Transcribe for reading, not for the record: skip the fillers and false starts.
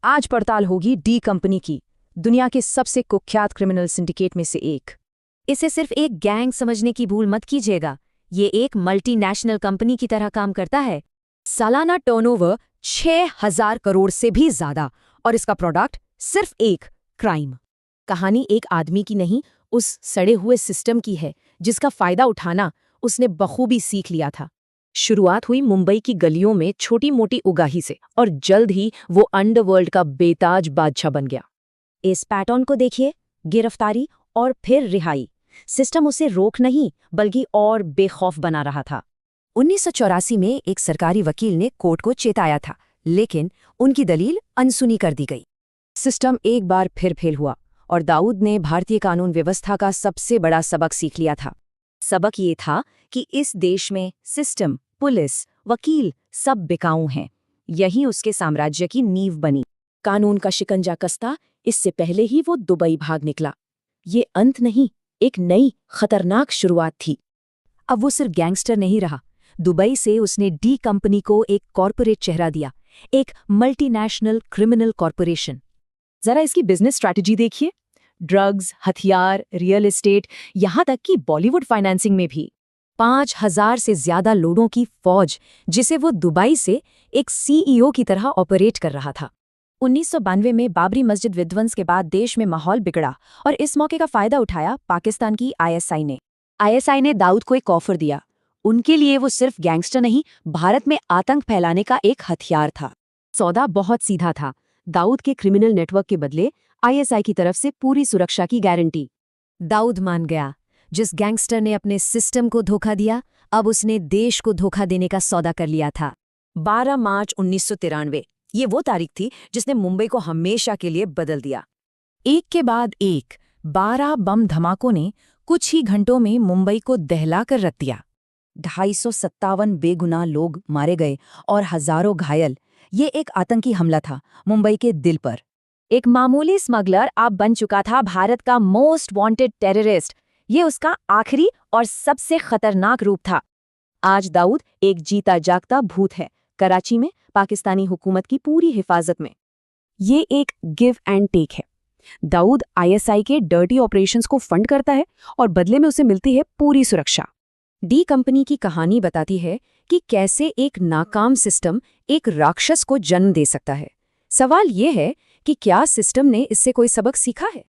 आज पड़ताल होगी डी कंपनी की, दुनिया के सबसे कुख्यात क्रिमिनल सिंडिकेट में से एक। इसे सिर्फ एक गैंग समझने की भूल मत कीजिएगा, ये एक मल्टीनेशनल कंपनी की तरह काम करता है। सालाना टर्नओवर 6,000 करोड़ से भी ज्यादा, और इसका प्रोडक्ट सिर्फ एक क्राइम। कहानी एक आदमी की नहीं, उस सड़े हुए सिस्टम की है जिसका फायदा उठाना उसने बखूबी सीख लिया था। शुरुआत हुई मुंबई की गलियों में छोटी मोटी उगाही से, और जल्द ही वो अंडरवर्ल्ड का बेताज बादशाह बन गया। इस पैटर्न को देखिए, गिरफ्तारी और फिर रिहाई। सिस्टम उसे रोक नहीं बल्कि और बेखौफ बना रहा था। 1984 में एक सरकारी वकील ने कोर्ट को चेताया था, लेकिन उनकी दलील अनसुनी कर दी गई। सिस्टम एक बार फिर फेल हुआ, और दाऊद ने भारतीय कानून व्यवस्था का सबसे बड़ा सबक सीख लिया था। सबक ये था कि इस देश में सिस्टम, पुलिस, वकील सब बिकाऊ हैं। यही उसके साम्राज्य की नींव बनी। कानून का शिकंजा कसता इससे पहले ही वो दुबई भाग निकला। ये अंत नहीं, एक नई खतरनाक शुरुआत थी। अब वो सिर्फ गैंगस्टर नहीं रहा। दुबई से उसने डी कंपनी को एक कॉरपोरेट चेहरा दिया, एक मल्टीनेशनल क्रिमिनल कॉरपोरेशन। जरा इसकी बिजनेस स्ट्रैटेजी देखिए। ड्रग्स, हथियार, रियल एस्टेट, यहां तक कि बॉलीवुड फाइनेंसिंग में भी। 5,000 से ज्यादा लोगों की फौज, जिसे वो दुबई से एक सीईओ की तरह ऑपरेट कर रहा था। 1992 में बाबरी मस्जिद विध्वंस के बाद देश में माहौल बिगड़ा, और इस मौके का फायदा उठाया पाकिस्तान की आईएसआई ने। आईएसआई ने दाऊद को एक ऑफर दिया। उनके लिए वो सिर्फ गैंगस्टर नहीं, भारत में आतंक फैलाने का एक हथियार था। सौदा बहुत सीधा था। दाऊद के क्रिमिनल नेटवर्क के बदले आईएसआई की तरफ से पूरी सुरक्षा की गारंटी। दाऊद मान गया। जिस गैंगस्टर ने अपने सिस्टम को धोखा दिया, अब उसने देश को धोखा देने का सौदा कर लिया था। 12 मार्च 1993, ये वो तारीख थी जिसने मुंबई को हमेशा के लिए बदल दिया। एक के बाद एक 12 बम धमाकों ने कुछ ही घंटों में मुंबई को दहला कर रख दिया। 257 बेगुनाह लोग मारे गए और हजारों घायल। ये एक आतंकी हमला था मुंबई के दिल पर। एक मामूली स्मगलर अब बन चुका था भारत का मोस्ट वांटेड टेररिस्ट। ये उसका आखिरी और सबसे खतरनाक रूप था। आज दाऊद एक जीता जागता भूत है, कराची में पाकिस्तानी हुकूमत की पूरी हिफाजत में। ये एक गिव एंड टेक है। दाऊद आईएसआई के डर्टी ऑपरेशंस को फंड करता है, और बदले में उसे मिलती है पूरी सुरक्षा। डी कंपनी की कहानी बताती है कि कैसे एक नाकाम सिस्टम एक राक्षस को जन्म दे सकता है। सवाल ये है कि क्या सिस्टम ने इससे कोई सबक सीखा है?